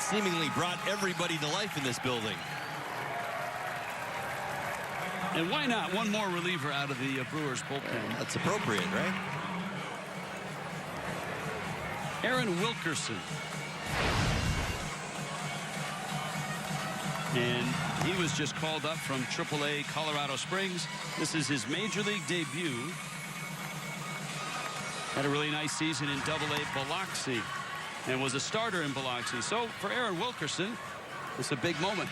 seemingly brought everybody to life in this building. And why not one more reliever out of the Brewers bullpen? That's appropriate, right? Aaron Wilkerson. And he was just called up from AAA Colorado Springs. This is his major league debut. Had a really nice season in AA Biloxi and was a starter in Biloxi. So for Aaron Wilkerson, it's a big moment.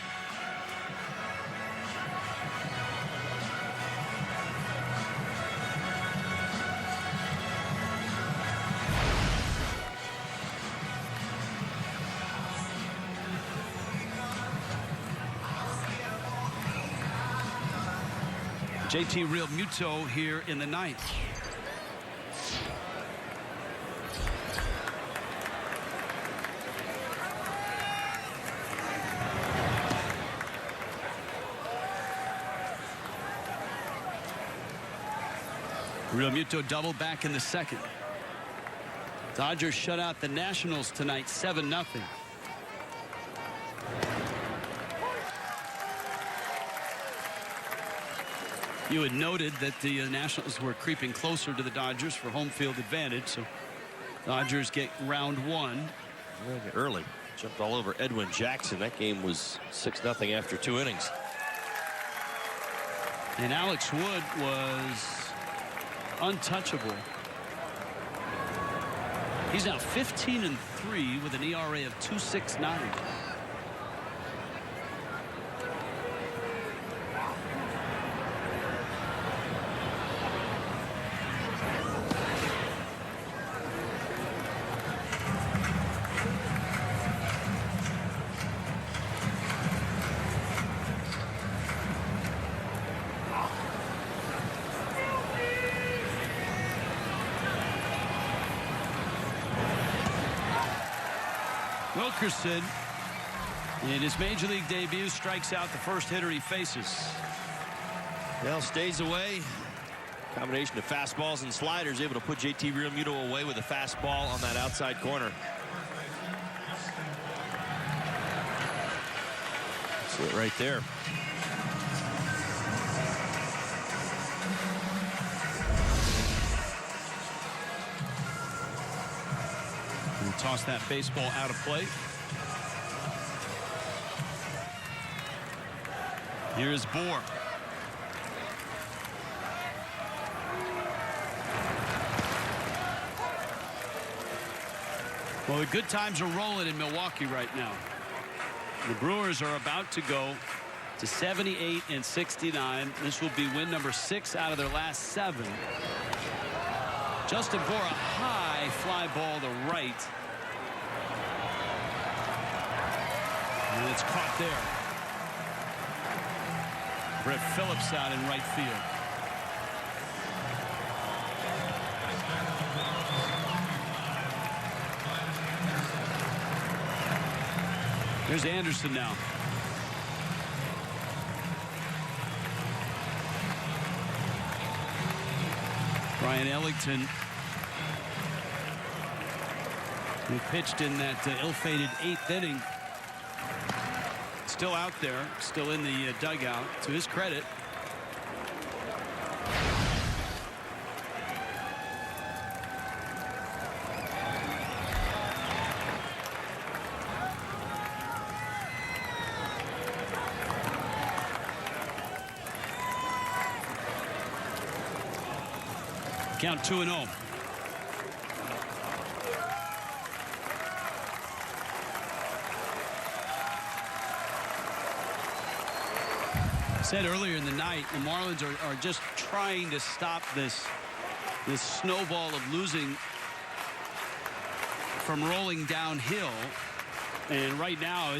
JT Realmuto here in the ninth. Realmuto double back in the second. Dodgers shut out the Nationals tonight 7-0. You had noted that the Nationals were creeping closer to the Dodgers for home field advantage. So Dodgers get round one. Early. Jumped all over Edwin Jackson. That game was 6-0 after 2 innings. And Alex Wood was untouchable. He's now 15-3 with an ERA of 2.69. Wilkerson, in his major league debut, strikes out the first hitter he faces. Well, stays away. Combination of fastballs and sliders, able to put JT Realmuto away with a fastball on that outside corner. That's it right there. Toss that baseball out of play. Here's Bohr. Well, the good times are rolling in Milwaukee right now. The Brewers are about to go to 78-69. This will be win number 6 out of their last 7. Justin Bohr, a high fly ball to right. And it's caught there. Brett Phillips out in right field. Here's Anderson now. Brian Ellington, who pitched in that ill-fated 8th inning, still out there, still in the dugout, to his credit. Count 2-0. Said earlier in the night, the Marlins are just trying to stop this snowball of losing from rolling downhill, and right now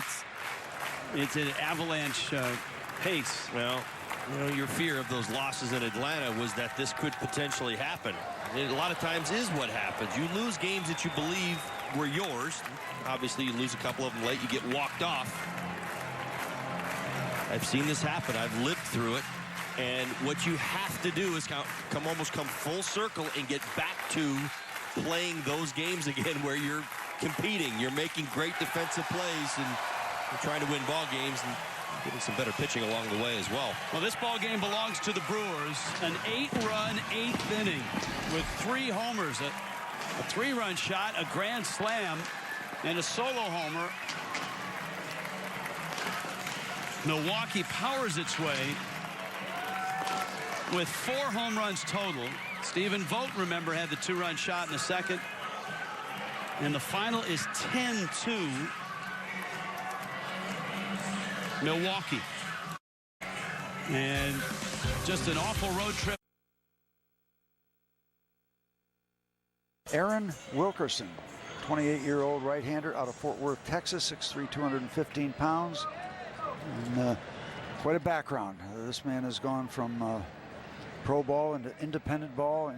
it's an avalanche pace. Well, you know, your fear of those losses in Atlanta was that this could potentially happen. And a lot of times is what happens. You lose games that you believe were yours. Obviously, you lose a couple of them late, you get walked off. I've seen this happen. I've lived through it. And what you have to do is almost come full circle and get back to playing those games again where you're competing. You're making great defensive plays and you're trying to win ball games and getting some better pitching along the way as well. Well, this ball game belongs to the Brewers. An 8-run 8th inning with 3 homers, a 3-run shot, a grand slam, and a solo homer. Milwaukee powers its way with 4 home runs total. Stephen Vogt, remember, had the 2-run shot in the second. And the final is 10-2. Milwaukee. And just an awful road trip. Aaron Wilkerson, 28-year-old right-hander out of Fort Worth, Texas, 6'3", 215 pounds. And quite a background. This man has gone from pro ball into independent ball,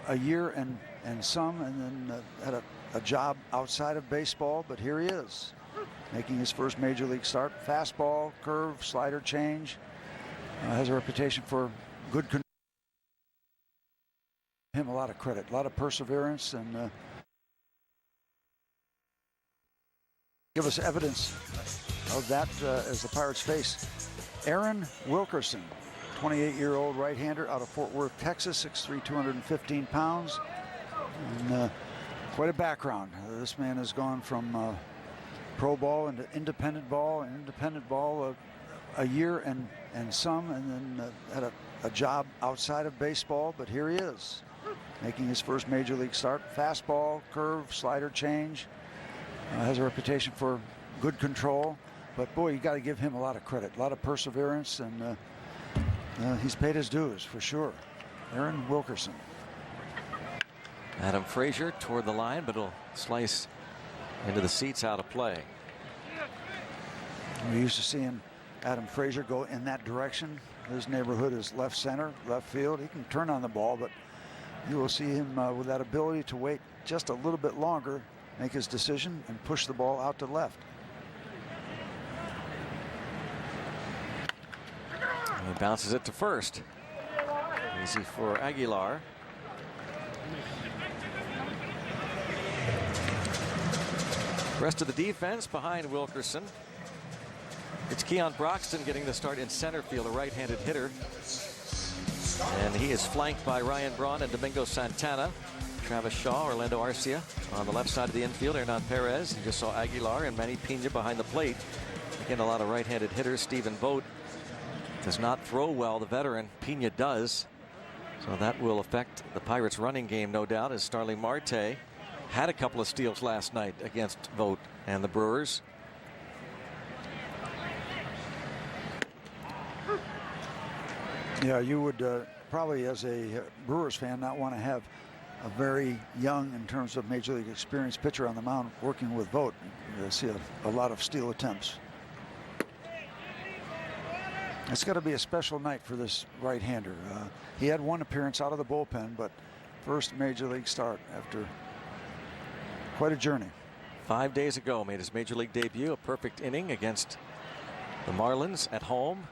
a year and some, and then had a job outside of baseball, but here he is, making his first major league start. Fastball, curve, slider change. Has a reputation for good control. Him a lot of credit, a lot of perseverance, and give us evidence of that as the Pirates face Aaron Wilkerson, 28-year-old right-hander out of Fort Worth, Texas, 6'3", 215 pounds. And quite a background. This man has gone from pro ball into independent ball, a year and some, and then had a job outside of baseball, but here he is, making his first major league start. Fastball, curve, slider change. Has a reputation for good control, but boy, you got to give him a lot of credit, a lot of perseverance, and he's paid his dues for sure. Aaron Wilkerson. Adam Frazier toward the line, but it'll slice into the seats out of play. We're used to seeing Adam Frazier go in that direction. His neighborhood is left center, left field. He can turn on the ball, but you will see him with that ability to wait just a little bit longer, make his decision, and push the ball out to left. And he bounces it to first. Easy for Aguilar. Rest of the defense behind Wilkerson. It's Keon Broxton getting the start in center field, a right-handed hitter. And he is flanked by Ryan Braun and Domingo Santana. Travis Shaw, Orlando Arcia on the left side of the infield. Hernan Perez. You just saw Aguilar and Manny Pena behind the plate. Again, a lot of right-handed hitters. Stephen Vogt does not throw well. The veteran Pena does. So that will affect the Pirates' running game, no doubt, as Starling Marte had a couple of steals last night against Vogt and the Brewers. Yeah, you would probably, as a Brewers fan, not want to have a very young, in terms of major league experience, pitcher on the mound working with Vogt. You see a lot of steal attempts. It's got to be a special night for this right-hander. He had one appearance out of the bullpen, but first major league start after quite a journey. 5 days ago, made his major league debut, a perfect inning against the Marlins at home.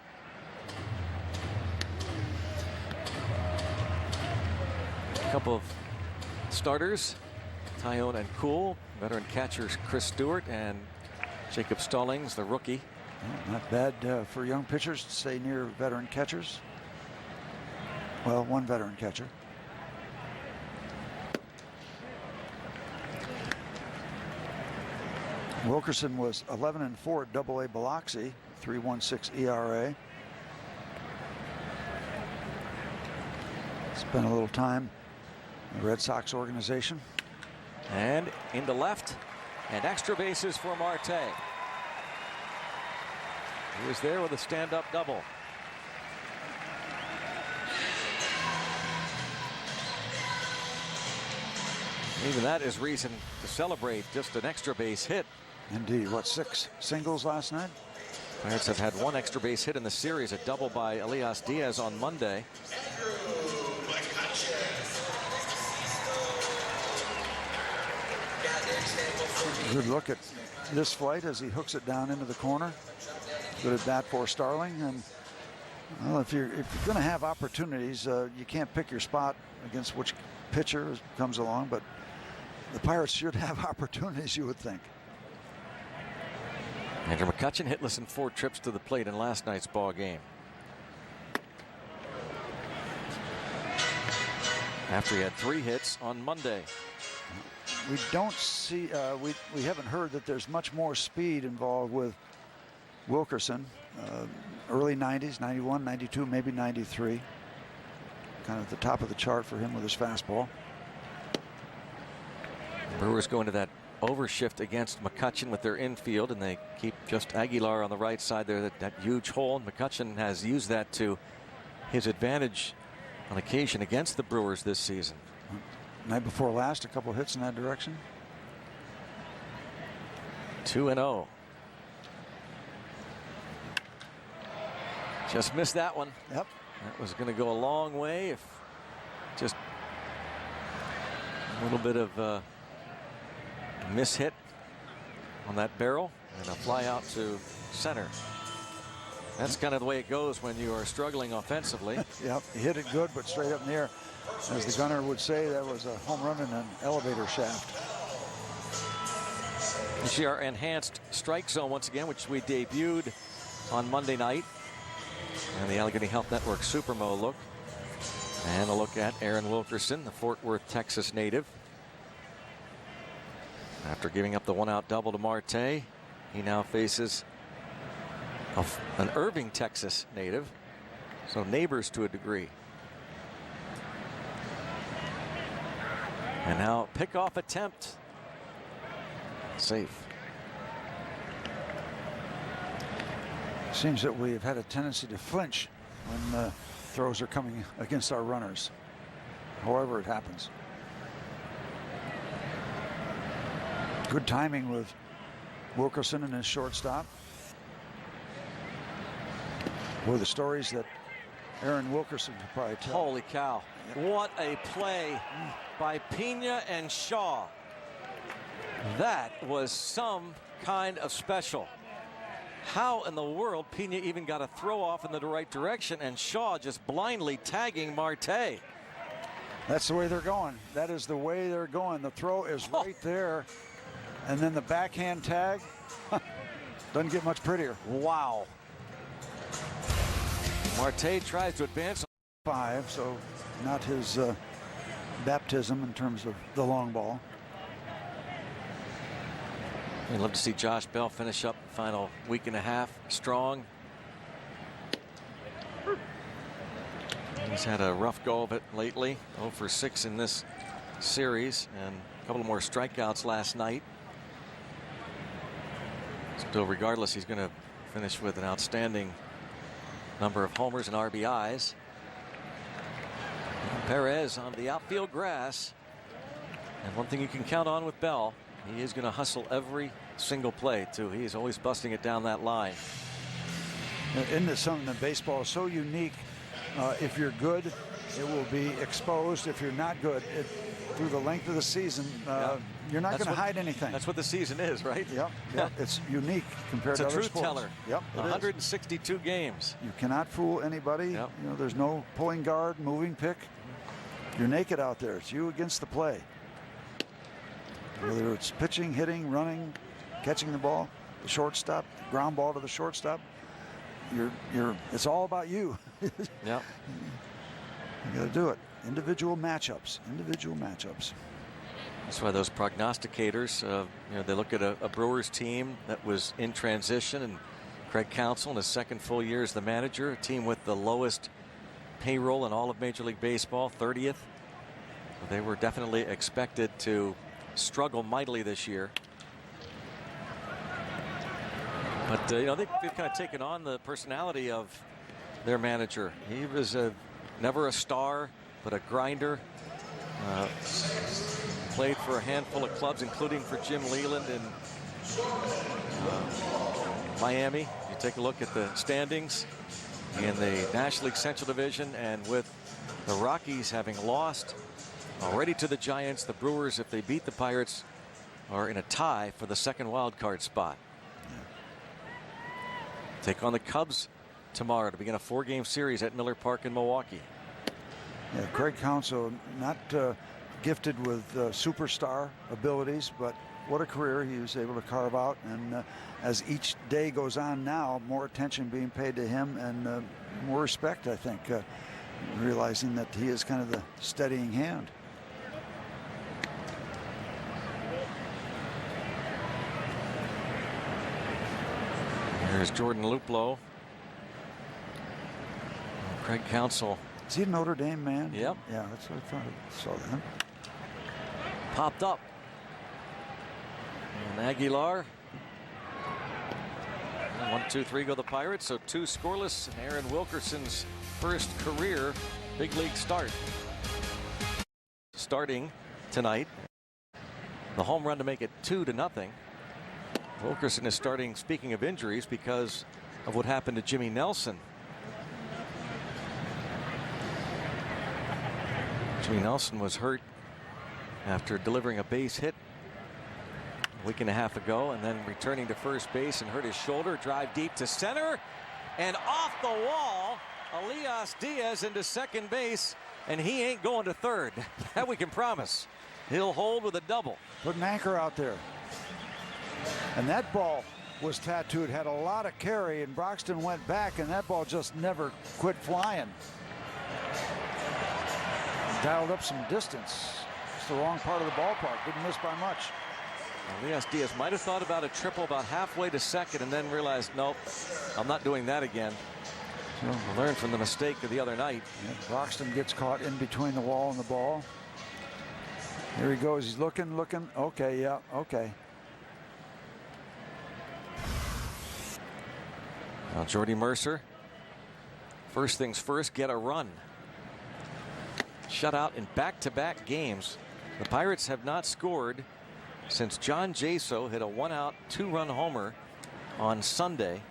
A couple of starters, Tyone and Kuhl, veteran catchers Chris Stewart and Jacob Stallings, the rookie. Well, not bad for young pitchers to stay near veteran catchers. Well, one veteran catcher. Wilkerson was 11-4 at Double-A Biloxi, 3.16 ERA. Spent a little time in the Red Sox organization. And into left, and extra bases for Marte. He was there with a stand-up double. Even that is reason to celebrate, just an extra base hit. Indeed. What, 6 singles last night? Pirates have had one extra base hit in the series, a double by Elias Diaz on Monday. Good look at this flight as he hooks it down into the corner. Good at bat for Starling. And well, if you're going to have opportunities, you can't pick your spot against which pitcher comes along, but the Pirates should have opportunities, you would think. Andrew McCutchen hitless in 4 trips to the plate in last night's ball game. After he had 3 hits on Monday. We don't see, we haven't heard that there's much more speed involved with Wilkerson. Early 90s, 91, 92, maybe 93. Kind of at the top of the chart for him with his fastball. Brewers go into that overshift against McCutchen with their infield, and they keep just Aguilar on the right side there, that huge hole. And McCutchen has used that to his advantage on occasion against the Brewers this season. Night before last, a couple hits in that direction. 2-0. Just missed that one. Yep. That was going to go a long way if just a little bit of mishit on that barrel and a fly out to center. That's kind of the way it goes when you are struggling offensively. Yep, he hit it good, but straight up in the air. As the gunner would say, that was a home run in an elevator shaft. You see our enhanced strike zone once again, which we debuted on Monday night. And the Allegheny Health Network Supermo look. And a look at Aaron Wilkerson, the Fort Worth, Texas native. After giving up the 1-out double to Marte, he now faces an Irving, Texas native. So neighbors to a degree. And now pickoff attempt. Safe. Seems that we've had a tendency to flinch when throws are coming against our runners. However it happens. Good timing with Wilkerson and his shortstop. Boy, the stories that Aaron Wilkerson could probably tell. Holy cow. What a play by Pena and Shaw. That was some kind of special. How in the world Pena even got a throw off in the right direction, and Shaw just blindly tagging Marte. That's the way they're going. That is the way they're going. The throw is right there. And then the backhand tag doesn't get much prettier. Wow. Marte tries to advance. 5, so not his baptism in terms of the long ball. I'd love to see Josh Bell finish up the final week and a half strong. He's had a rough go of it lately. 0 for 6 in this series and a couple more strikeouts last night. Still, regardless, he's going to finish with an outstanding number of homers and RBIs. Perez on the outfield grass. And one thing you can count on with Bell, he is going to hustle every single play, too. He is always busting it down that line. Isn't it something that baseball is so unique? If you're good, it will be exposed. If you're not good, through the length of the season, you're not going to hide anything. That's what the season is, right? Yep. Yep. It's unique compared to other sports. It's a truth teller. Yep. 162 games. You cannot fool anybody. Yep. You know, there's no pulling guard, moving pick. You're naked out there. It's you against the play. Whether it's pitching, hitting, running, catching the ball, the shortstop, ground ball to the shortstop, it's all about you. Yep. You got to do it. Individual matchups. That's why those prognosticators, they look at a Brewers team that was in transition, and Craig Counsell in his second full year as the manager, a team with the lowest payroll in all of Major League Baseball, 30th. They were definitely expected to struggle mightily this year. But they've kind of taken on the personality of their manager. He was never a star, but a grinder. Played for a handful of clubs, including for Jim Leland in Miami. You take a look at the standings in the National League Central Division, and with the Rockies having lost already to the Giants, the Brewers, if they beat the Pirates, are in a tie for the second wild card spot. Take on the Cubs tomorrow to begin a 4-game series at Miller Park in Milwaukee. Yeah, Craig Counsell not gifted with superstar abilities, but what a career he was able to carve out. And as each day goes on now, more attention being paid to him and more respect, I think, realizing that he is kind of the steadying hand. Here's Jordan Luplow. Craig Counsell. Is he a Notre Dame man? Yep. Yeah, that's what I thought. I saw that. Popped up. And Aguilar. 1, 2, 3 go the Pirates. So 2 scoreless. And Aaron Wilkerson's first career big league start. Starting tonight. The home run to make it 2-0. Wilkerson is starting, speaking of injuries, because of what happened to Jimmy Nelson. Jimmy Nelson was hurt after delivering a base hit a week and a half ago, and then returning to first base and hurt his shoulder. Drive deep to center and off the wall. Elias Diaz into second base, and he ain't going to third. That we can promise. He'll hold with a double. Put an anchor out there. And that ball was tattooed, had a lot of carry, and Broxton went back, and that ball just never quit flying. Dialed up some distance. It's the wrong part of the ballpark. Didn't miss by much. Elias Diaz might have thought about a triple about halfway to second and then realized, nope, I'm not doing that again. So learned from the mistake of the other night. Yeah, Broxton gets caught in between the wall and the ball. Here he goes. He's looking. Okay, yeah, okay. Now Jordy Mercer. First things first, get a run. Shut out in back-to-back games. The Pirates have not scored since John Jaso hit a 1-out, 2-run homer on Sunday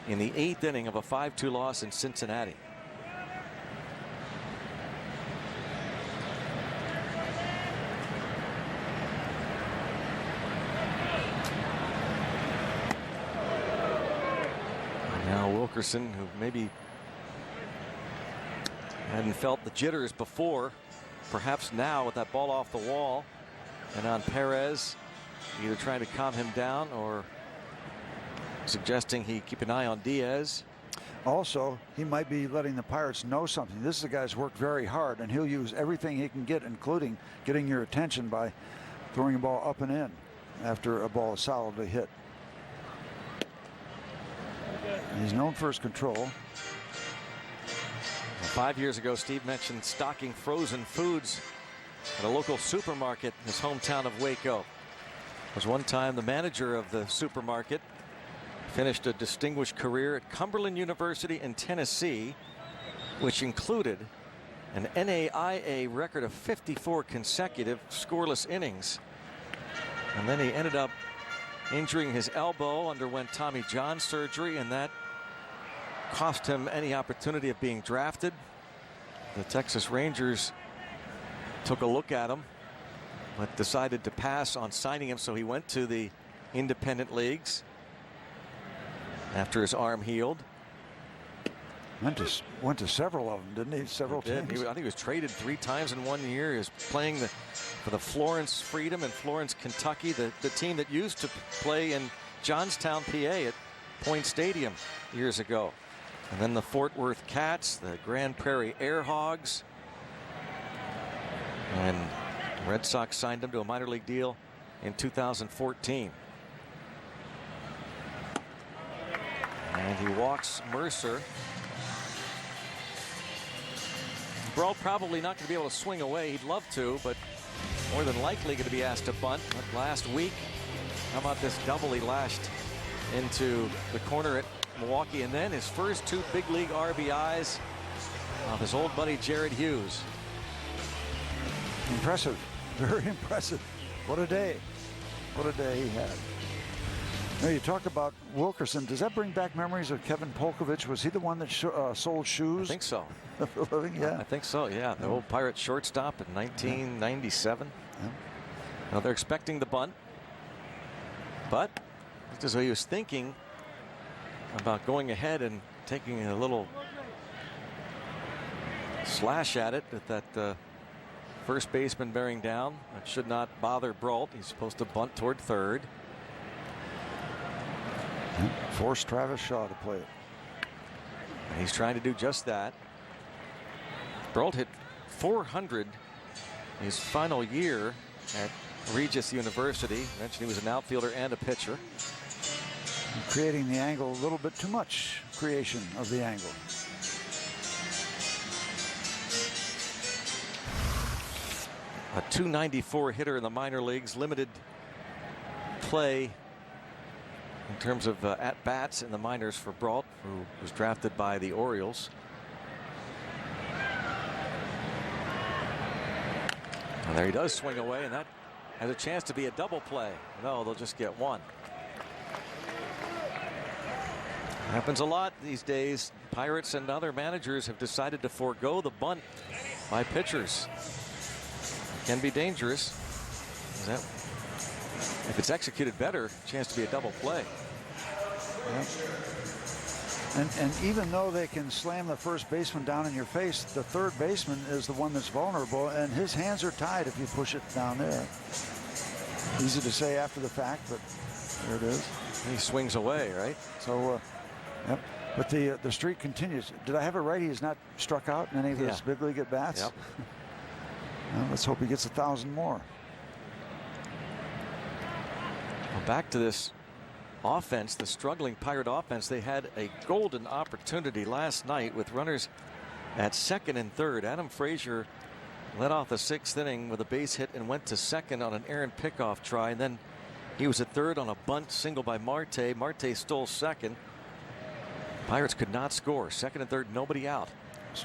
in the 8th inning of a 5-2 loss in Cincinnati. Now Wilkerson, who maybe hadn't felt the jitters before, perhaps now with that ball off the wall and on Perez, either trying to calm him down or suggesting he keep an eye on Diaz. Also, he might be letting the Pirates know something. This is a guy's worked very hard, and he'll use everything he can get, including getting your attention by throwing a ball up and in after a ball is solidly hit. He's known for his control. 5 years ago, Steve mentioned stocking frozen foods at a local supermarket in his hometown of Waco. Was one time the manager of the supermarket. Finished a distinguished career at Cumberland University in Tennessee, which included an NAIA record of 54 consecutive scoreless innings. And then he ended up injuring his elbow, underwent Tommy John surgery, and that cost him any opportunity of being drafted. The Texas Rangers took a look at him, but decided to pass on signing him, so he went to the independent leagues after his arm healed. Went to several of them, didn't he? Several teams. I think he was traded 3 times in 1 year. He was playing for the Florence Freedom in Florence, Kentucky, the team that used to play in Johnstown, PA at Point Stadium years ago. And then the Fort Worth Cats, the Grand Prairie Air Hogs. And the Red Sox signed him to a minor league deal in 2014. And he walks Mercer. Brawl probably not going to be able to swing away. He'd love to, but more than likely going to be asked to bunt. But last week, how about this double he lashed into the corner at Milwaukee, and then his first 2 big league RBIs of his old buddy Jared Hughes. Impressive, very impressive. What a day. What a day he had. Now you talk about Wilkerson. Does that bring back memories of Kevin Polkovich? Was he the one that sold shoes? I think so. Yeah. I think so, yeah. The old Pirate shortstop in 1997. Yeah. Now they're expecting the bunt, but just as he was thinking about going ahead and taking a little slash at it with that First baseman bearing down. That should not bother Brault. He's supposed to bunt toward third. Force Travis Shaw to play it. And he's trying to do just that. Brault hit .400 his final year at Regis University. Mentioned he was an outfielder and a pitcher. Creating the angle a little bit too much. Creation of the angle. A .294 hitter in the minor leagues. Limited play in terms of at-bats in the minors for Brault, who was drafted by the Orioles. And there he does swing away, and that has a chance to be a double play. No, they'll just get one. Happens a lot these days. Pirates and other managers have decided to forego the bunt by pitchers. Can be dangerous. If it's executed better, chance to be a double play. Yeah. And even though they can slam the first baseman down in your face, the third baseman is the one that's vulnerable, and his hands are tied if you push it down there. Easy to say after the fact, but there it is. He swings away, right? So, yep. But the streak continues. Did I have it right? He has not struck out in any of his big league at bats. Yep. Well, let's hope he gets 1,000 more. Well, back to this offense, the struggling Pirate offense. They had a golden opportunity last night with runners at second and third. Adam Frazier led off the 6th inning with a base hit and went to second on an errant pickoff try. And then he was at third on a bunt single by Marte. Marte stole second. Pirates could not score. Second and third, nobody out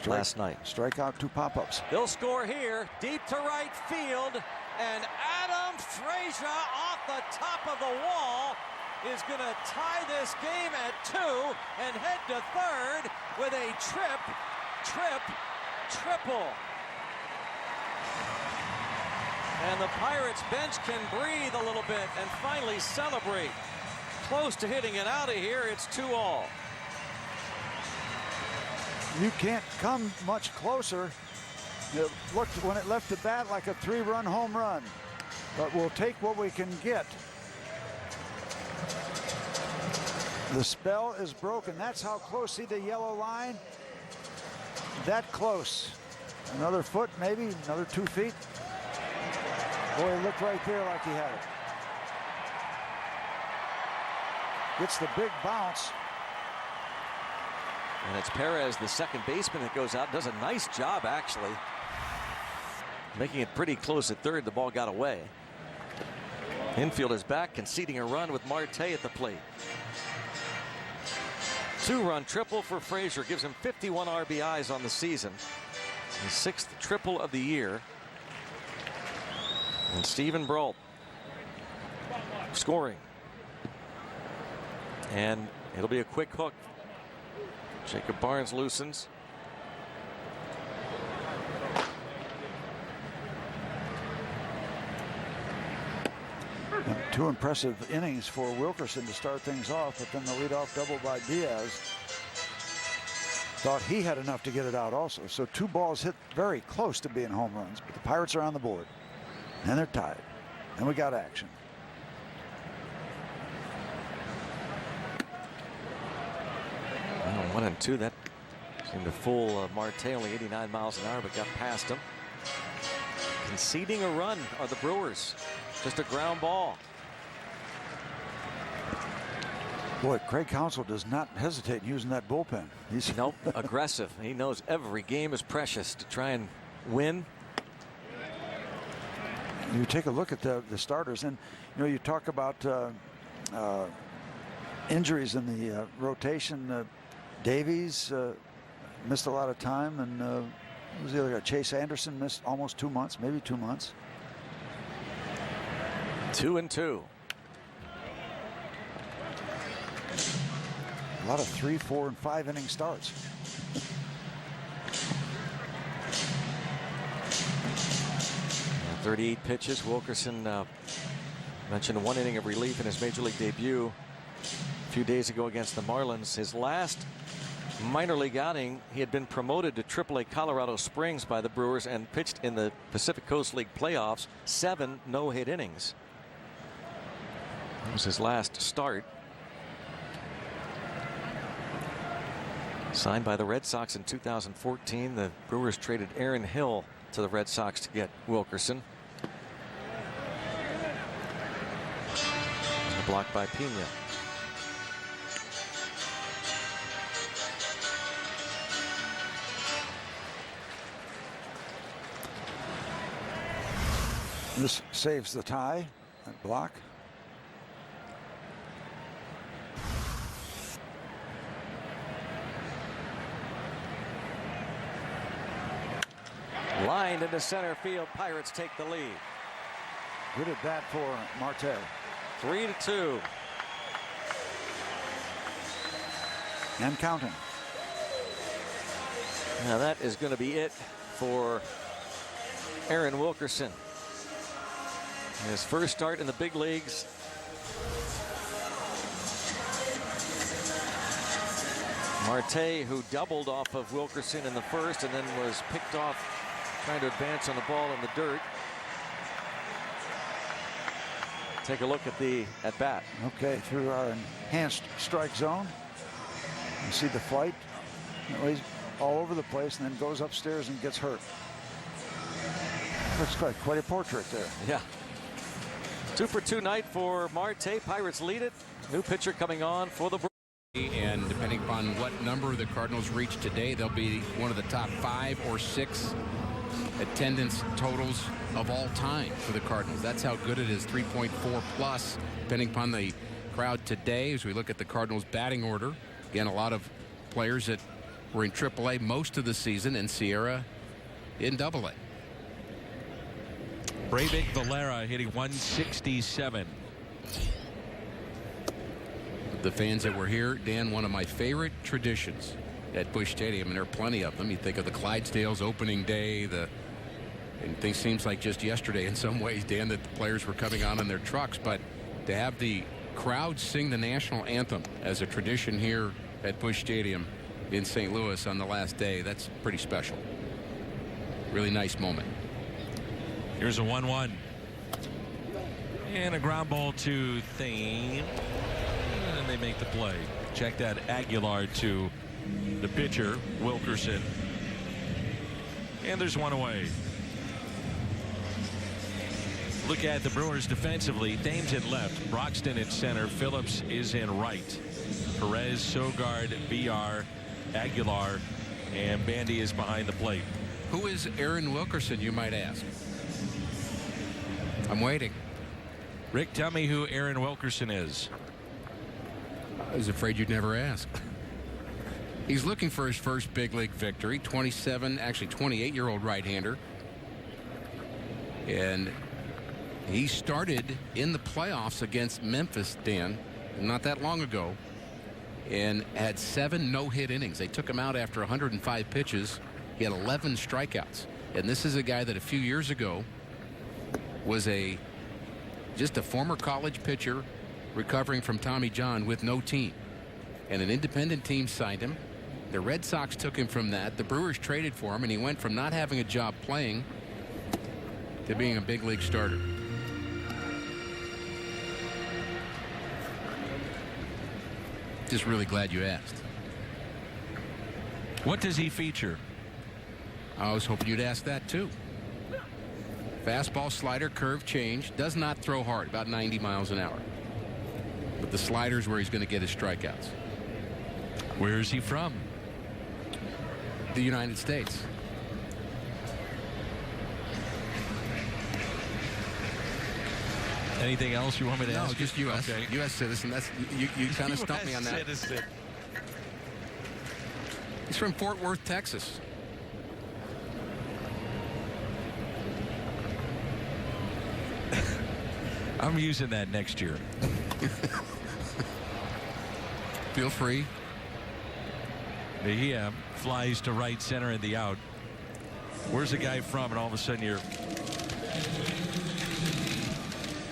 last night. Strikeout, 2 pop-ups. They'll score here, deep to right field, and Adam Frazier off the top of the wall is going to tie this game at 2 and head to third with a triple. And the Pirates bench can breathe a little bit and finally celebrate. Close to hitting it out of here. It's 2-all. You can't come much closer. It looked when it left the bat like a 3-run home run, but we'll take what we can get. The spell is broken. That's how close. See the yellow line? That close. Another foot, maybe another 2 feet. Boy, it looked right there like he had it. Gets the big bounce. And it's Perez, the second baseman, that goes out. Does a nice job, actually. Making it pretty close at third. The ball got away. Infield is back, conceding a run with Marte at the plate. 2-run triple for Frazier. Gives him 51 RBIs on the season. His 6th triple of the year. And Steven Brault scoring. And it'll be a quick hook. Jacob Barnes loosens. And 2 impressive innings for Wilkerson to start things off, but then the leadoff double by Diaz. Thought he had enough to get it out also. So 2 balls hit very close to being home runs, but the Pirates are on the board. And they're tied. And we got action. Well, 1 and 2. That seemed to fool Marte. Only 89 miles an hour, but got past him. Conceding a run are the Brewers. Just a ground ball. Boy, Craig Counsell does not hesitate in using that bullpen. He's nope, aggressive. He knows every game is precious to try and win. You take a look at the starters, and you know, you talk about injuries in the rotation. Davies missed a lot of time, and who was the other guy? Chase Anderson missed almost 2 months, maybe 2 months. 2 and 2. A lot of 3, 4, and 5 inning starts. Yeah, 38 pitches. Wilkerson mentioned 1 inning of relief in his major league debut a few days ago against the Marlins. His last minor league outing. He had been promoted to AAA Colorado Springs by the Brewers and pitched in the Pacific Coast League playoffs. 7 no-hit innings. That was his last start. Signed by the Red Sox in 2014, the Brewers traded Aaron Hill to the Red Sox to get Wilkerson. Blocked by Pena. This saves the tie. That block. Lined into center field. Pirates take the lead. Good at bat for Marte. 3-2. And counting. Now that is going to be it for Aaron Wilkerson. His first start in the big leagues. Marte, who doubled off of Wilkerson in the first and then was picked off trying to advance on the ball in the dirt. Take a look at the at bat. Okay, through our enhanced strike zone. You see the flight. He's all over the place and then goes upstairs and gets hurt. Looks quite a portrait there. Yeah. 2 for 2 night for Marte. Pirates lead it. New pitcher coming on for the Brewers. And depending upon what number the Cardinals reach today, they'll be one of the top 5 or 6 attendance totals of all time for the Cardinals. That's how good it is. 3.4 plus, depending upon the crowd today. As we look at the Cardinals batting order, again, a lot of players that were in AAA most of the season, and Sierra in AA. Breivik Valera hitting 167. The fans that were here, Dan, one of my favorite traditions at Busch Stadium, and there are plenty of them. You think of the Clydesdales opening day, and things seems like just yesterday in some ways, Dan, that the players were coming on in their trucks, but to have the crowd sing the national anthem as a tradition here at Busch Stadium in St. Louis on the last day, that's pretty special. Really nice moment. Here's a 1-1. And a ground ball to Thane. And they make the play. Check that Aguilar to the pitcher, Wilkerson. And there's one away. Look at the Brewers defensively. Thames in left, Broxton in center, Phillips is in right. Perez, Sogard, BR, Aguilar, and Bandy is behind the plate. Who is Aaron Wilkerson, you might ask? I'm waiting. Rick, tell me who Aaron Wilkerson is. I was afraid you'd never ask. He's looking for his first big league victory. 28-year-old right-hander. And he started in the playoffs against Memphis, Dan, not that long ago, and had 7 no-hit innings. They took him out after 105 pitches. He had 11 strikeouts. And this is a guy that a few years ago was just a former college pitcher recovering from Tommy John with no team. And an independent team signed him. The Red Sox took him from that. The Brewers traded for him, and he went from not having a job playing to being a big league starter. Just really glad you asked. What does he feature? I was hoping you'd ask that too. Fastball, slider, curve, change. Does not throw hard, about 90 miles an hour. But the slider's where he's going to get his strikeouts. Where is he from? The United States. Anything else you want me to ask? No, just U.S. Okay. U.S. citizen. That's you kind of stumped me on that. Citizen. He's from Fort Worth, Texas. I'm using that next year. Feel free. He flies to right center in the out. Where's the guy from? And all of a sudden you're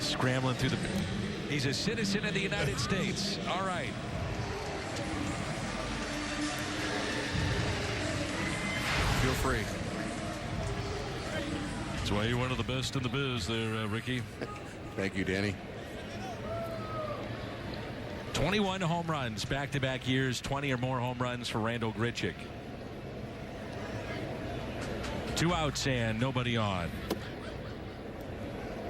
scrambling through the. He's a citizen of the United States. All right. Feel free. That's why you're one of the best in the biz there, Ricky. Thank you, Danny. 21 home runs back-to-back years, 20 or more home runs for Randal Grichuk. 2 outs and nobody on.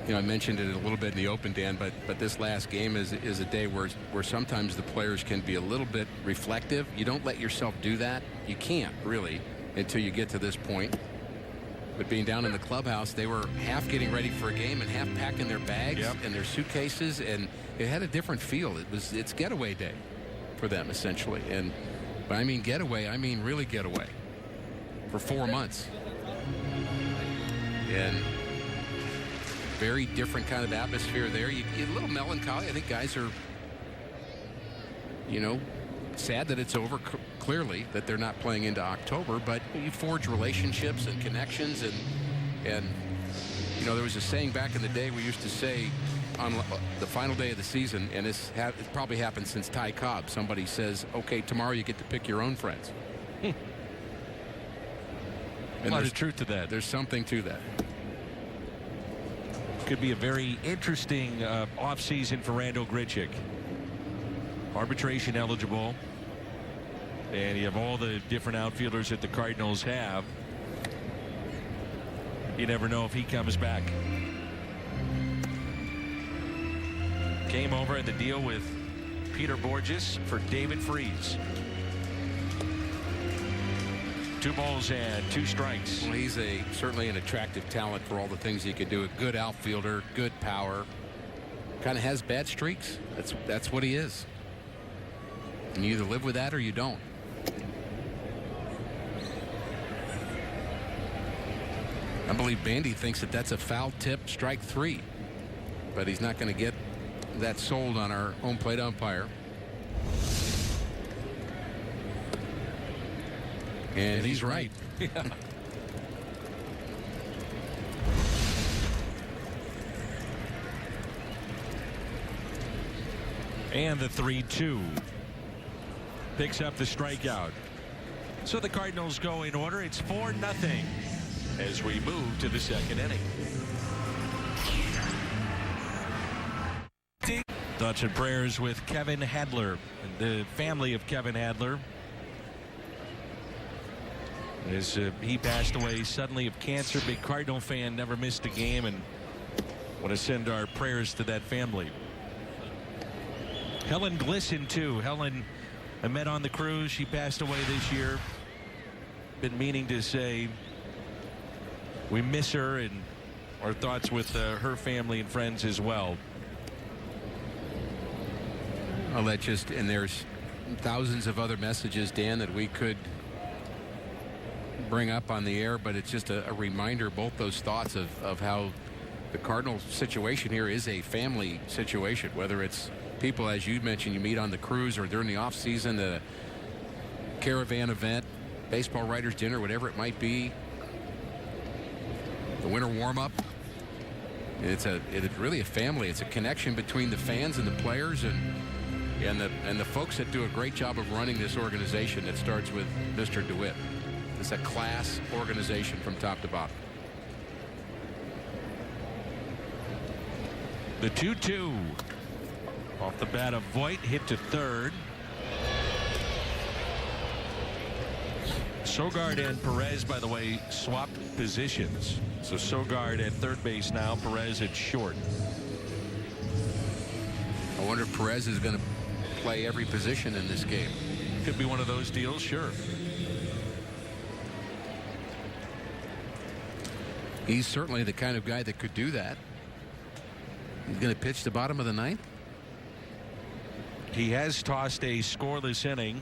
You know, I mentioned it a little bit in the open, Dan, but this last game is a day where sometimes the players can be a little bit reflective. You don't let yourself do that. You can't really until you get to this point. But being down in the clubhouse, they were half getting ready for a game and half packing their bags and their suitcases, and it had a different feel. It's getaway day for them essentially, and when I mean getaway, I mean really getaway for 4 months. And very different kind of atmosphere there. You get a little melancholy. I think guys are, you know, sad that it's over, clearly, that they're not playing into October, but you forge relationships and connections, and you know, there was a saying back in the day we used to say on the final day of the season, and it's probably happened since Ty Cobb. Somebody says, okay, tomorrow you get to pick your own friends. A lot of truth to that. There's something to that. Could be a very interesting offseason for Randal Grichuk. Arbitration eligible. And you have all the different outfielders that the Cardinals have. You never know if he comes back. Came over at the deal with Peter Borges for David Freese. 2 balls and 2 strikes. Well, he's certainly an attractive talent for all the things he can do. A good outfielder, good power. Kind of has bad streaks. That's what he is. And you either live with that or you don't. I believe Bandy thinks that's a foul tip, strike 3. But he's not going to get that sold on our home plate umpire. And he's right. Yeah. And the 3-2. Picks up the strikeout. So the Cardinals go in order. It's 4-0 as we move to the second inning. Thoughts and prayers with Kevin Hadler and the family of Kevin Hadler. As he passed away suddenly of cancer. Big Cardinal fan, never missed a game, and want to send our prayers to that family. Helen Glisson too. Helen, I met on the cruise. She passed away this year. Been meaning to say we miss her, and our thoughts with her family and friends as well. Well, and there's thousands of other messages, Dan, that we could bring up on the air, but it's just a reminder, both those thoughts of how the Cardinals situation here is a family situation, whether it's people, as you mentioned, you meet on the cruise or during the off season, the caravan event, baseball writers dinner, whatever it might be, the winter warm-up. It's really a family. It's a connection between the fans and the players and the folks that do a great job of running this organization that starts with Mr. DeWitt. It's a class organization from top to bottom. The 2-2 off the bat of Voit, hit to third. Sogard and Perez, by the way, swapped positions. So Sogard at third base now, Perez at short. I wonder if Perez is going to play every position in this game. Could be one of those deals, sure. He's certainly the kind of guy that could do that. He's going to pitch the bottom of the ninth. He has tossed a scoreless inning.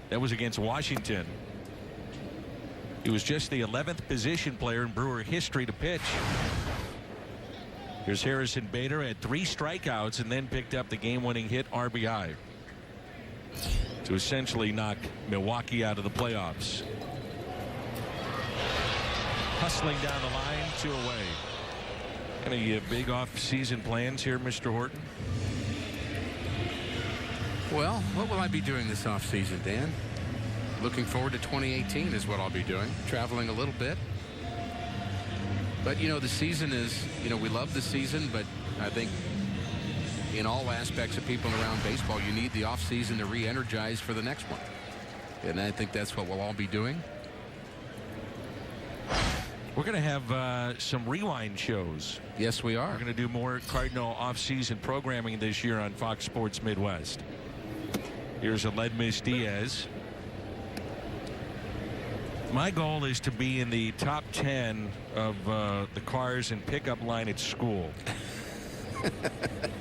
That was against Washington. He was just the 11th position player in Brewer history to pitch. Here's Harrison Bader, had 3 strikeouts and then picked up the game-winning hit RBI to essentially knock Milwaukee out of the playoffs. Hustling down the line, 2 away. Any big off-season plans here, Mr. Horton? Well, what will I be doing this offseason, Dan? looking forward to 2018 is what I'll be doing. Traveling a little bit. But, you know, the season is, you know, we love the season, but I think in all aspects of people around baseball, you need the offseason to re-energize for the next one. And I think that's what we'll all be doing. We're going to have some rewind shows. Yes, we are. We're going to do more Cardinal off-season programming this year on Fox Sports Midwest. Here's Aledmys Diaz. My goal is to be in the top 10 of the cars and pickup line at school.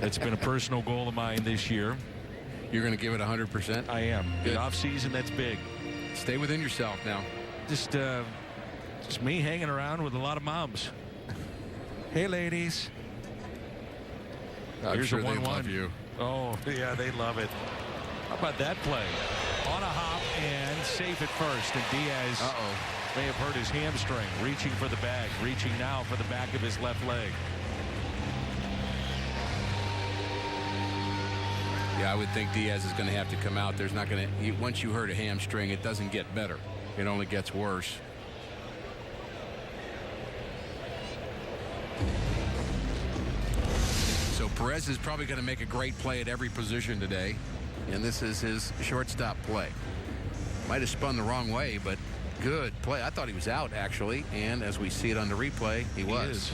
That's been a personal goal of mine this year. You're going to give it 100%? I am. Good. In off-season, that's big. Stay within yourself now. Just me hanging around with a lot of moms. Hey, ladies. I'm Here's sure a 1-1. they love you. Oh, yeah, they love it. How about that play? On a hop and safe at first. And Diaz may have hurt his hamstring. Reaching for the bag. Reaching now for the back of his left leg. Yeah, I would think Diaz is going to have to come out. There's not going to, once you hurt a hamstring, it doesn't get better. It only gets worse. So Perez is probably going to make a great play at every position today. And this is his shortstop play. Might have spun the wrong way, but good play. I thought he was out, actually. And as we see it on the replay, he was.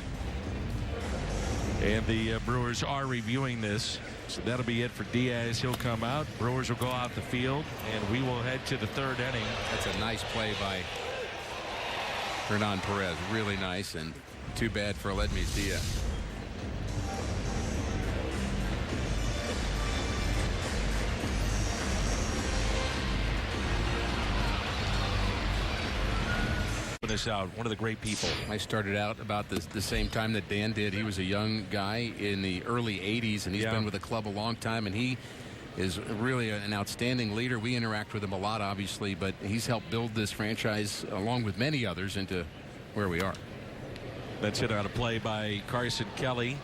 And the Brewers are reviewing this. So that'll be it for Diaz. He'll come out. Brewers will go out the field, and we will head to the third inning. That's a nice play by Hernan Perez. Really nice, and too bad for Aledmys Diaz. This out, one of the great people. I started out about the same time that Dan did. He was a young guy in the early 80s, and he's been with the club a long time, and he is really an outstanding leader. We interact with him a lot, obviously, but he's helped build this franchise, along with many others, into where we are. That's it on a play by Carson Kelly.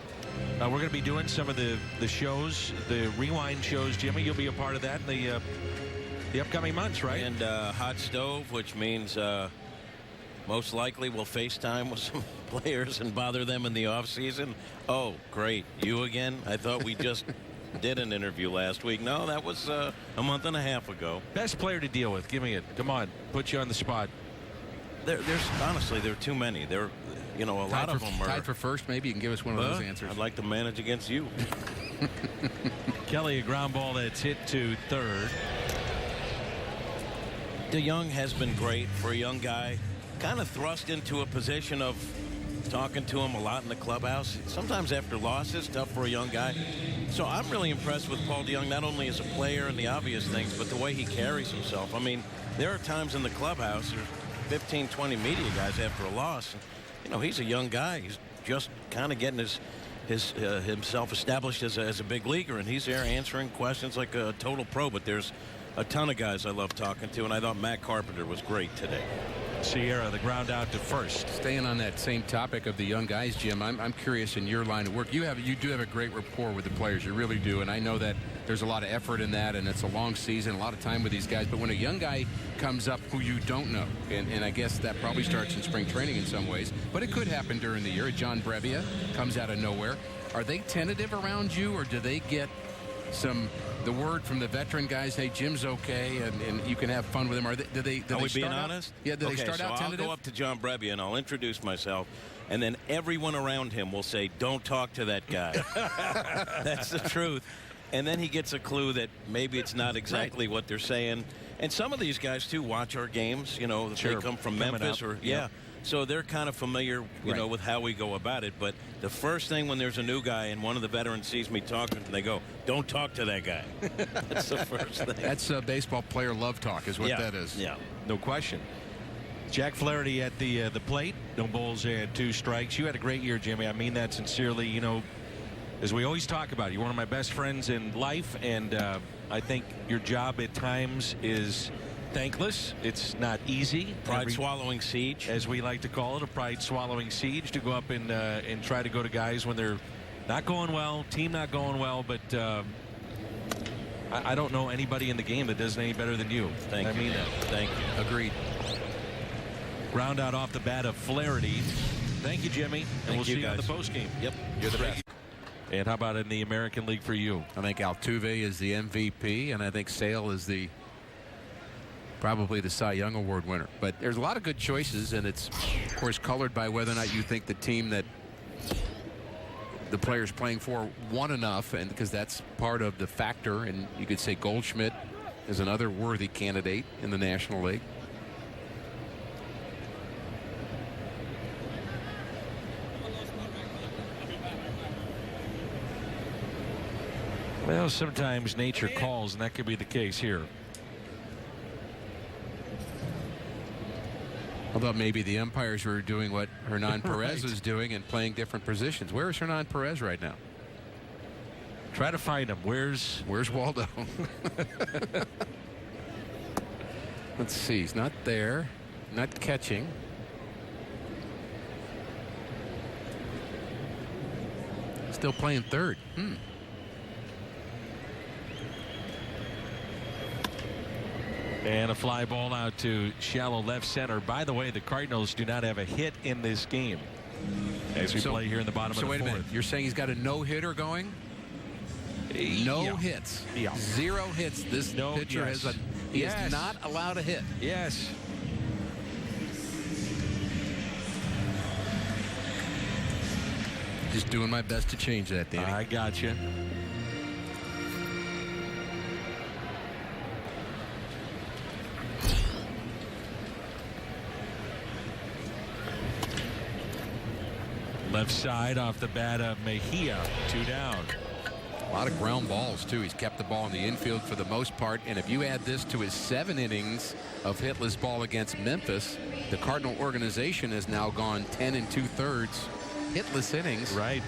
We're going to be doing some of the shows, the rewind shows. Jimmy, you'll be a part of that in the upcoming months, right? And hot stove, which means most likely we'll FaceTime with some players and bother them in the offseason. Oh, great. You again? I thought we just did an interview last week. No, that was a month and a half ago. Best player to deal with. Give me it. Come on. Put you on the spot. There's honestly, there are too many. There, you know, a lot of them are tied for first. Maybe you can give us one of those answers. I'd like to manage against you. Kelly, a ground ball that's hit to third. DeYoung has been great for a young guy. Kind of thrust into a position of talking to him a lot in the clubhouse. Sometimes after losses, tough for a young guy. So I'm really impressed with Paul DeYoung, not only as a player and the obvious things, but the way he carries himself. I mean, there are times in the clubhouse, there's 15, 20 media guys after a loss. You know, he's a young guy. He's just kind of getting himself established as a big leaguer, and he's there answering questions like a total pro. But there's a ton of guys I love talking to, and I thought Matt Carpenter was great today. Sierra, the ground out to first. Staying on that same topic of the young guys, Jim, I'm curious in your line of work. You do have a great rapport with the players. You really do. And I know that there's a lot of effort in that, and it's a long season, a lot of time with these guys. But when a young guy comes up who you don't know, and I guess that probably starts in spring training in some ways, but it could happen during the year. John Brevia comes out of nowhere. Are they tentative around you, or do they get the word from the veteran guys, hey, Jim's okay, and you can have fun with him? Are they being honest? Yeah, do they start out tentative? I'll go up to John Brevia and I'll introduce myself, and then everyone around him will say, don't talk to that guy. That's the truth. And then he gets a clue that maybe it's not exactly what they're saying. And some of these guys, too, watch our games. You know, they come from Memphis or so they're kind of familiar, you know, with how we go about it. But the first thing when there's a new guy and one of the veterans sees me talking, they go, don't talk to that guy. That's the first thing. That's baseball player love talk is what that is. Yeah, no question. Jack Flaherty at the plate. No balls and 2 strikes. You had a great year, Jimmy. I mean that sincerely. You know, as we always talk about, you're one of my best friends in life, and I think your job at times is thankless. It's not easy. Pride-swallowing siege, as we like to call it, a pride-swallowing siege to go up and try to go to guys when they're not going well, team not going well. But I don't know anybody in the game that does it any better than you. Thank you. I mean that. Thank you. Agreed. Round out off the bat of Flaherty. Thank you, Jimmy. And we'll see you on the post game. Yep. You're the best. And how about in the American League for you? I think Altuve is the MVP, and I think Sale is probably the Cy Young Award winner. But there's a lot of good choices, and it's, of course, colored by whether or not you think the team that the players playing for won enough, and because that's part of the factor. And you could say Goldschmidt is another worthy candidate in the National League. Well, sometimes nature calls, and that could be the case here. I thought maybe the umpires were doing what Hernan Perez Right. was doing and playing different positions. Where is Hernan Perez right now? Try to find him. Where's Waldo? Let's see. He's not there. Not catching. Still playing third. And a fly ball out to shallow left center. By the way, the Cardinals do not have a hit in this game as we play here in the bottom of the wait a fourth. minute. You're saying he's got a no-hitter going? No Yeah. hits. Yeah. 0 hits. This pitcher yes. he is not allowed a hit. Yes. Just doing my best to change that, Danny. I got you. Left side off the bat of Mejia. 2 down. A lot of ground balls, too. He's kept the ball in the infield for the most part. And if you add this to his 7 innings of hitless ball against Memphis, the Cardinal organization has now gone 10 2/3 hitless innings Right.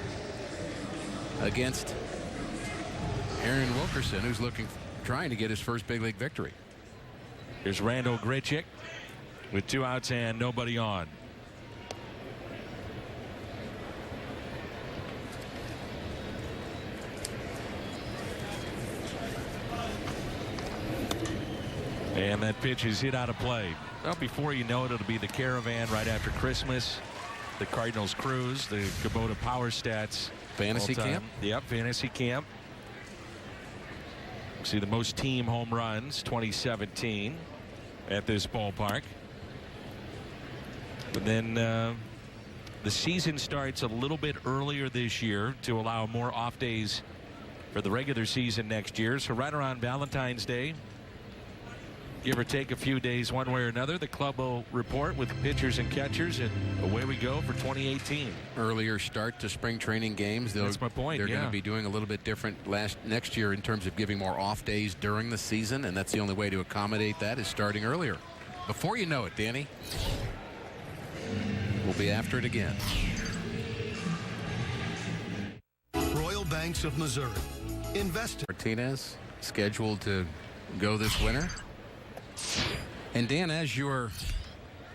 against Aaron Wilkerson, who's trying to get his first big league victory. Here's Randall Grichuk with 2 outs and nobody on. And that pitch is hit out of play. Well, before you know it, it'll be the Caravan right after Christmas. The Cardinals cruise, the Kubota Power Stats. Fantasy all-time. camp? Yep, fantasy camp. See the most team home runs, 2017, at this ballpark. But then the season starts a little bit earlier this year to allow more off days for the regular season next year. So right around Valentine's Day, give or take a few days one way or another, the club will report with pitchers and catchers, and away we go for 2018. Earlier start to spring training games. That's my point. They're going yeah. to be doing a little bit different next year in terms of giving more off days during the season, and that's the only way to accommodate that is starting earlier. Before you know it, Danny, we'll be after it again. Royal Banks of Missouri. Invest. Martinez scheduled to go this winter. And Dan, as your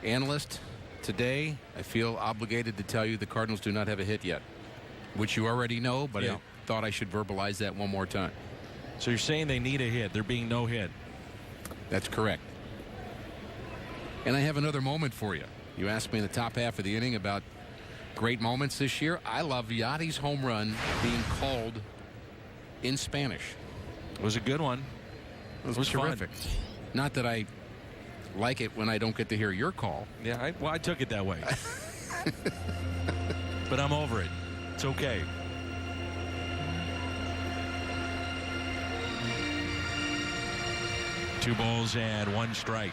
analyst today, I feel obligated to tell you the Cardinals do not have a hit yet, which you already know, but Yeah. I thought I should verbalize that one more time. So you're saying they need a hit. There being no hit. That's correct. And I have another moment for you. You asked me in the top half of the inning about great moments this year. I love Yachty's home run being called in Spanish. It was a good one. It was fun. terrific. Not that I like it when I don't get to hear your call. Yeah, I took it that way. But I'm over it. It's okay. Two balls and 1 strike.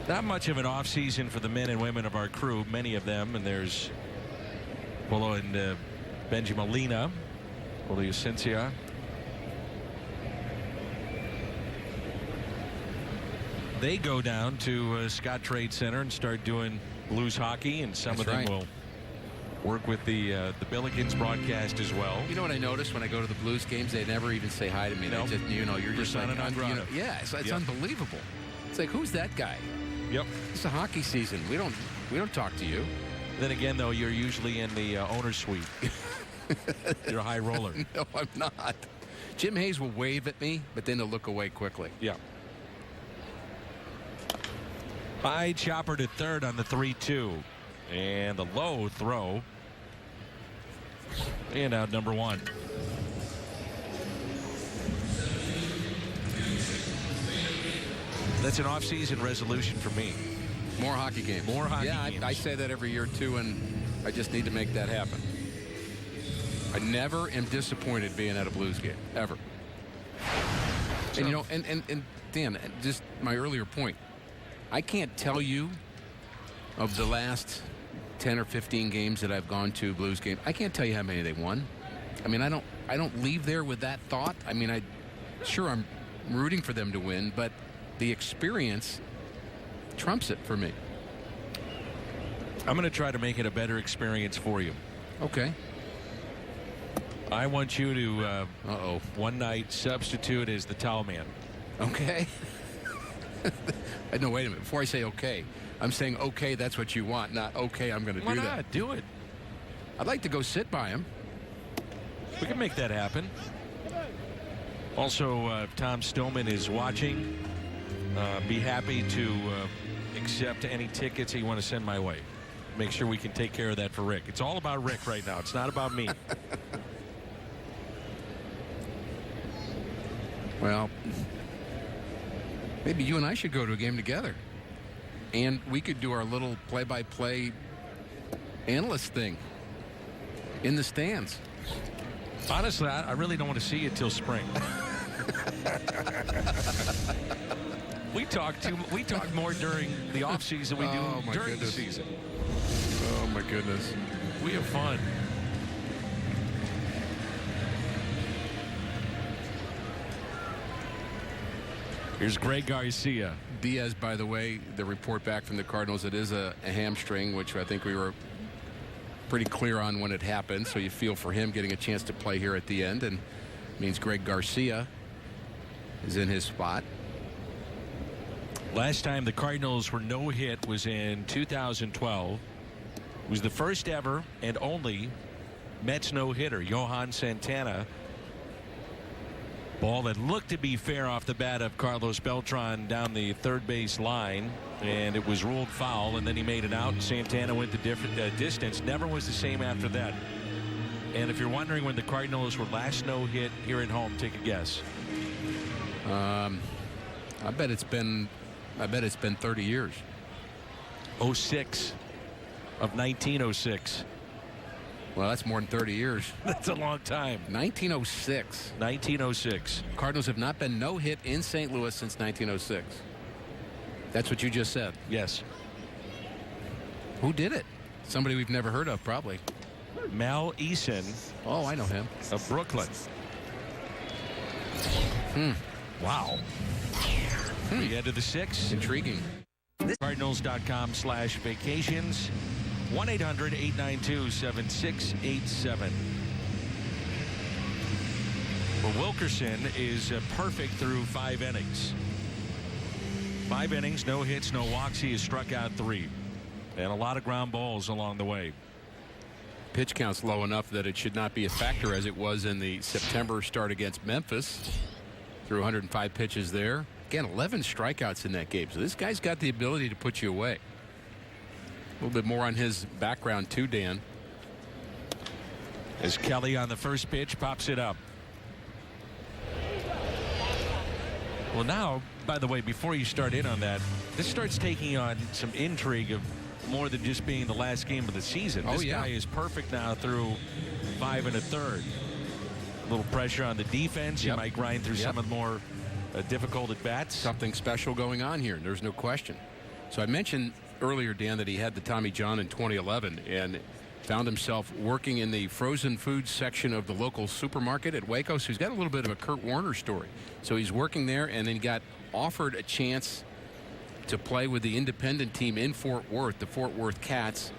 Not much of an off season for the men and women of our crew, many of them, and there's Polo and Benji Molina, Julio Cincia. They go down to Scott Trade Center and start doing Blues hockey, and some That's of them right. will work with the Billikens broadcast as well. You know what I noticed when I go to the Blues games? They never even say hi to me. No. They just, you're just Persona like, non grata. yeah, it's Yep. unbelievable. It's like, who's that guy? Yep. It's a hockey season. We don't talk to you. Then again, though, you're usually in the owner's suite. You're a high roller. No, I'm not. Jim Hayes will wave at me, but then he'll look away quickly. Yeah. High chopper to third on the 3-2. And the low throw. And out number 1. That's an off-season resolution for me. More hockey games. More hockey games. games. I say that every year, too, and I just need to make that happen. I never am disappointed being at a Blues game, ever. And, you know, and Dan, just my earlier point, I can't tell you of the last 10 or 15 games that I've gone to, Blues game, I can't tell you how many they won. I mean, I don't leave there with that thought. I mean, I'm rooting for them to win, but the experience trumps it for me. I'm going to try to make it a better experience for you. Okay. I want you to one night substitute as the towel man. Okay. No, wait a minute. Before I say okay, I'm saying okay, that's what you want, not okay, I'm going to do that. Why not? Do it. I'd like to go sit by him. We can make that happen. Also, Tom Stillman is watching. Be happy to accept any tickets you want to send my way. Make sure we can take care of that for Rick. It's all about Rick right now. It's not about me. Well, maybe you and I should go to a game together. And we could do our little play-by-play analyst thing in the stands. Honestly, I really don't want to see you till spring. We talk more during the off season than we do during the season. Oh my goodness. We have fun. Here's Greg Garcia. Diaz, by the way, the report back from the Cardinals, it is a hamstring, which I think we were pretty clear on when it happened. So you feel for him getting a chance to play here at the end, and means Greg Garcia is in his spot. Last time the Cardinals were no hit was in 2012. It was the first ever and only Mets no hitter. Johan Santana. Ball that looked to be fair off the bat of Carlos Beltran down the third base line, and it was ruled foul, and then he made it out. Santana went the different distance. Never was the same after that. And if you're wondering when the Cardinals were last no hit here at home, take a guess. I bet it's been 30 years. 06 of 1906. Well, that's more than 30 years. That's a long time. 1906. 1906. Cardinals have not been no hit in St. Louis since 1906. That's what you just said. Yes. Who did it? Somebody we've never heard of, probably. Mal Eason. Oh, I know him. Of Brooklyn. Wow. We head to the 6. Intriguing. Cardinals.com/vacations. 1-800-892-7687. Well, Wilkerson is perfect through 5 innings. 5 innings, no hits, no walks. He has struck out 3. And a lot of ground balls along the way. Pitch count's low enough that it should not be a factor as it was in the September start against Memphis. Threw 105 pitches there. Again, 11 strikeouts in that game. So this guy's got the ability to put you away. A little bit more on his background too, Dan. As Kelly on the first pitch pops it up. Well, now, by the way, before you start in on that, this starts taking on some intrigue of more than just being the last game of the season. This guy is perfect now through 5 1/3. A little pressure on the defense. You might grind through some of the more difficult at bats. Something special going on here. There's no question. So I mentioned earlier, Dan, that he had the Tommy John in 2011 and found himself working in the frozen foods section of the local supermarket at Waco. So he's got a little bit of a Kurt Warner story. So he's working there and then got offered a chance to play with the independent team in Fort Worth, the Fort Worth Cats.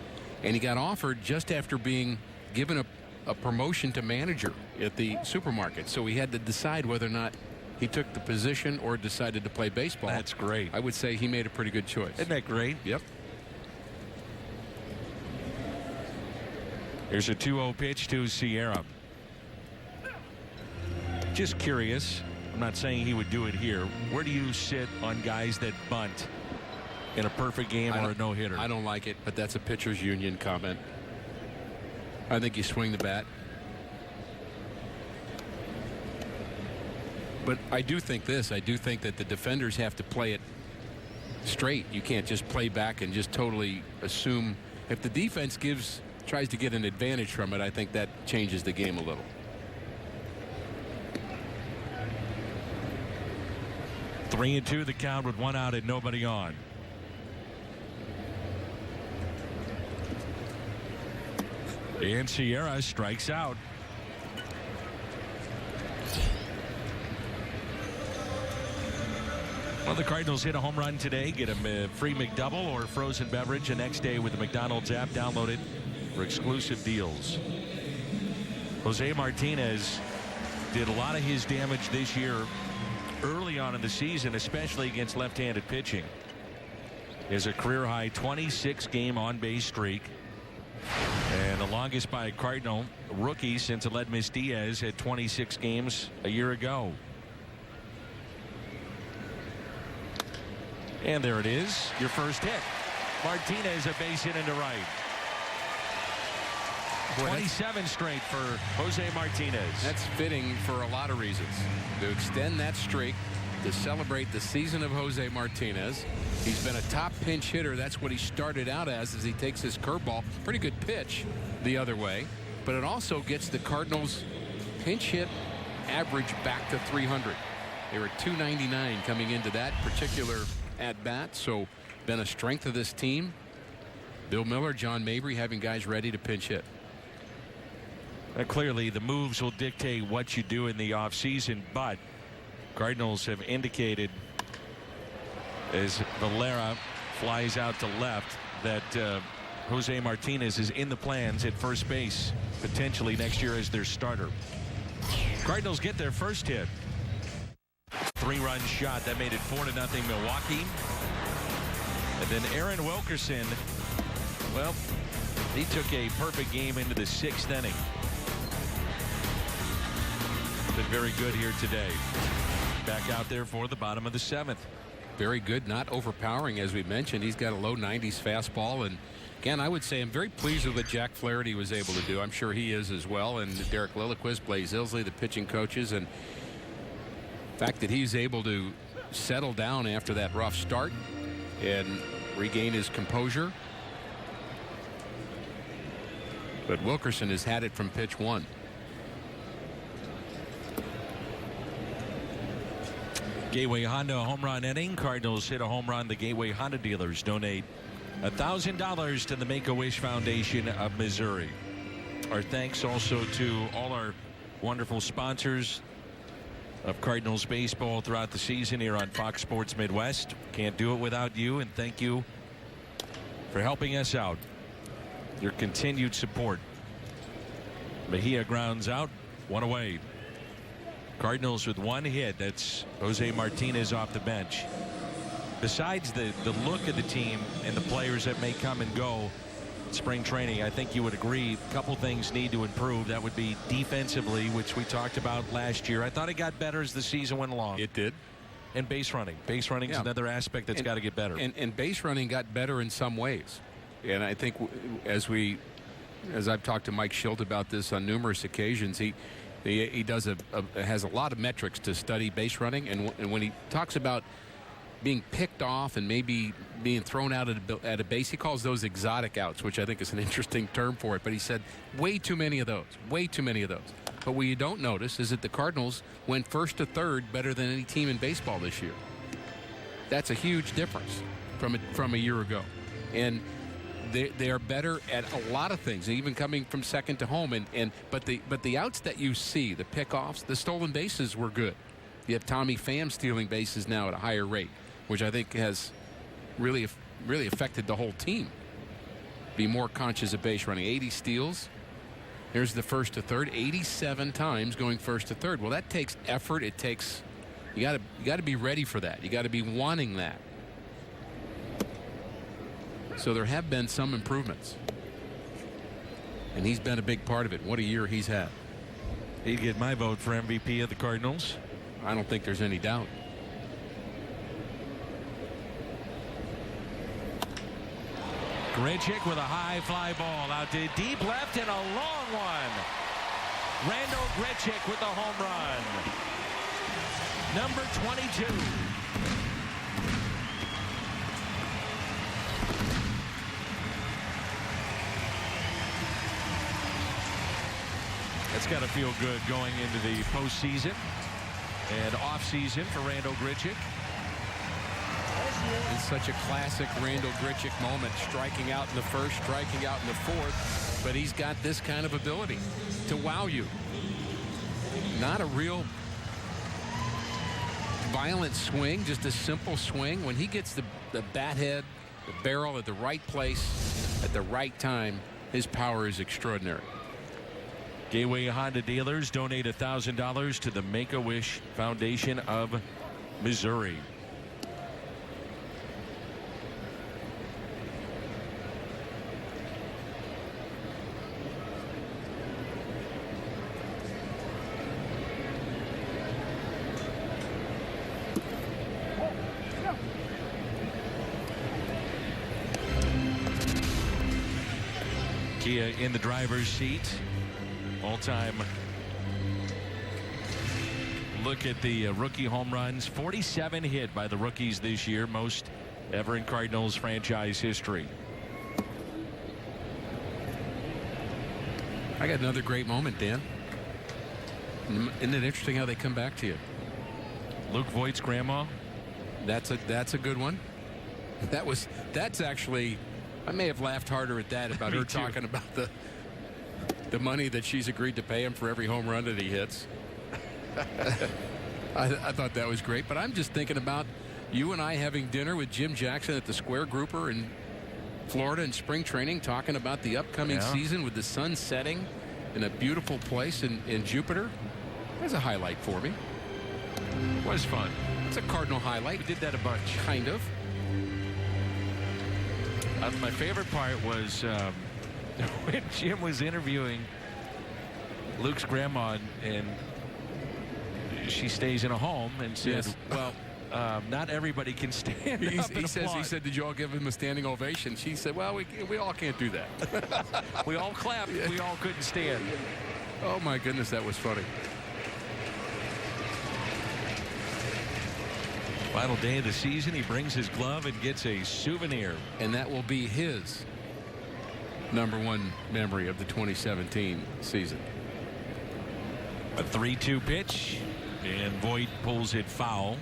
And he got offered just after being given a promotion to manager at the supermarket. So he had to decide whether or not he took the position or decided to play baseball. That's great. I would say he made a pretty good choice. Isn't that great? Yep. Here's a 2-0 pitch to Sierra. Just curious, I'm not saying he would do it here. Where do you sit on guys that bunt in a perfect game or a no-hitter? I don't like it, but that's a pitcher's union comment. I think you swing the bat. But I do think this. I do think that the defenders have to play it straight. You can't just play back and just totally assume. If the defense tries to get an advantage from it, I think that changes the game a little. 3-2 the count with 1 out and nobody on. And Sierra strikes out. Well, the Cardinals hit a home run today. Get a free McDouble or frozen beverage the next day with the McDonald's app. Download it for exclusive deals. Jose Martinez did a lot of his damage this year early on in the season, especially against left-handed pitching. He has a career-high 26-game on-base streak. And the longest by a Cardinal rookie since Aledmys Diaz had 26 games a year ago. And there it is, your first hit. Martinez a base hit into right. 27 straight for Jose Martinez. That's fitting for a lot of reasons. To extend that streak, to celebrate the season of Jose Martinez. He's been a top pinch hitter. That's what he started out as he takes his curveball. Pretty good pitch the other way. But it also gets the Cardinals' pinch hit average back to 300. They were 299 coming into that particular at-bat. So been a strength of this team. Bill Miller, John Mabry having guys ready to pinch hit. Clearly the moves will dictate what you do in the offseason, but Cardinals have indicated as Valera flies out to left that Jose Martinez is in the plans at first base potentially next year as their starter. Cardinals get their first hit. 3-run shot that made it 4-0 Milwaukee. And then Aaron Wilkerson, well, he took a perfect game into the 6th inning. Been very good here today. Back out there for the bottom of the 7th. Very good, not overpowering, as we mentioned. He's got a low 90s fastball, and again, I would say I'm very pleased with what Jack Flaherty was able to do. I'm sure he is as well, and Derek Lilliquist, Blaze Ilsley, the pitching coaches, and the fact that he's able to settle down after that rough start and regain his composure. But Wilkerson has had it from pitch 1. Gateway Honda home run inning. Cardinals hit a home run. The Gateway Honda dealers donate $1,000 to the Make-A-Wish Foundation of Missouri. Our thanks also to all our wonderful sponsors of Cardinals baseball throughout the season here on Fox Sports Midwest. Can't do it without you, and thank you for helping us out. Your continued support. Mejia grounds out, 1 away. Cardinals with 1 hit. That's Jose Martinez off the bench. Besides the look of the team and the players that may come and go in spring training, I think you would agree a couple things need to improve. That would be defensively, which we talked about last year. I thought it got better as the season went along. It did. And base running. Base running is another aspect that's got to get better. And base running got better in some ways. And I think as I've talked to Mike Schilt about this on numerous occasions, he has a lot of metrics to study base running, and when he talks about being picked off and maybe being thrown out at a base, he calls those exotic outs, which I think is an interesting term for it. But he said way too many of those. But what you don't notice is that the Cardinals went first to third better than any team in baseball this year. That's a huge difference from a year ago, and they are better at a lot of things, even coming from second to home. But the outs that you see, the pickoffs, the stolen bases were good. You have Tommy Pham stealing bases now at a higher rate, which I think has really affected the whole team. Be more conscious of base running. 80 steals. Here's the first to third. 87 times going first to third. Well, that takes effort. It takes you got to be ready for that. You got to be wanting that. So there have been some improvements. And he's been a big part of it. What a year he's had. He'd get my vote for MVP of the Cardinals. I don't think there's any doubt. Grichuk with a high fly ball out to deep left and a long one. Randall Grichuk with the home run. Number 22. That's got to feel good going into the postseason and offseason for Randall Grichuk. It's such a classic Randall Grichuk moment, striking out in the first, striking out in the fourth, but he's got this kind of ability to wow you. Not a real violent swing, just a simple swing. When he gets the bat head, the barrel at the right place at the right time, his power is extraordinary. Gateway Honda dealers donate $1,000 to the Make-A-Wish Foundation of Missouri. Kia in the driver's seat. All-time look at the rookie home runs. 47 hit by the rookies this year, most ever in Cardinals franchise history. I got another great moment, Dan. Isn't it interesting how they come back to you? Luke Voigt's grandma. That's a good one. That's actually, I may have laughed harder at that about her talking about the money that she's agreed to pay him for every home run that he hits. I thought that was great, but I'm just thinking about you and I having dinner with Jim Jackson at the Square Grouper in Florida in spring training, talking about the upcoming season with the sun setting in a beautiful place in Jupiter. That's a highlight for me. It was fun. It's a Cardinal highlight. We did that a bunch. Kind of. My favorite part was when Jim was interviewing Luke's grandma, and she stays in a home, and said, well, not everybody can stand up and applaud. He said, did you all give him a standing ovation? She said, well, we all can't do that. We all clapped. We all couldn't stand. Oh, my goodness, that was funny. Final day of the season, he brings his glove and gets a souvenir. And that will be his #1 memory of the 2017 season. A 3-2 pitch, and Voigt pulls it foul.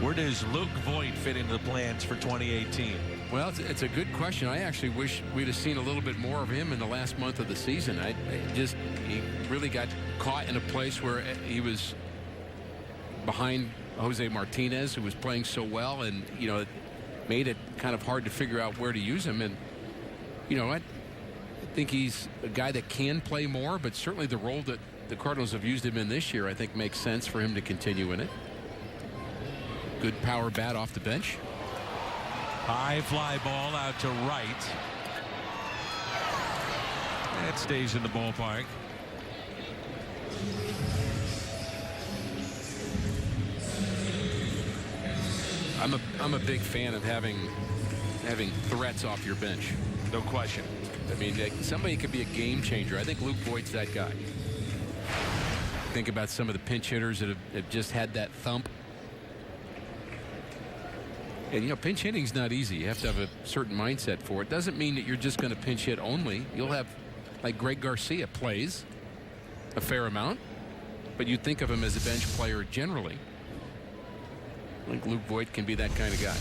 Where does Luke Voigt fit into the plans for 2018? Well, it's a good question. I actually wish we'd have seen a little bit more of him in the last month of the season. He really got caught in a place where he was behind Jose Martinez, who was playing so well, and it made it kind of hard to figure out where to use him. And I think he's a guy that can play more, but certainly the role that the Cardinals have used him in this year, I think, makes sense for him to continue in it. Good power bat off the bench. High fly ball out to right. That stays in the ballpark. I'm a big fan of having threats off your bench. No question. I mean, somebody could be a game changer. I think Luke Voigt's that guy. Think about some of the pinch hitters that have just had that thump. And pinch hitting's not easy. You have to have a certain mindset for it. Doesn't mean that you're just going to pinch hit only. You'll have, like Greg Garcia plays a fair amount, but you think of him as a bench player generally. I think Luke Voigt can be that kind of guy.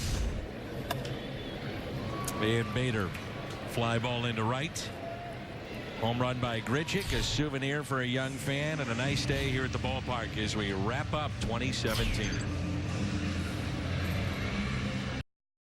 And Bader, fly ball into right. Home run by Grichuk, a souvenir for a young fan, and a nice day here at the ballpark as we wrap up 2017.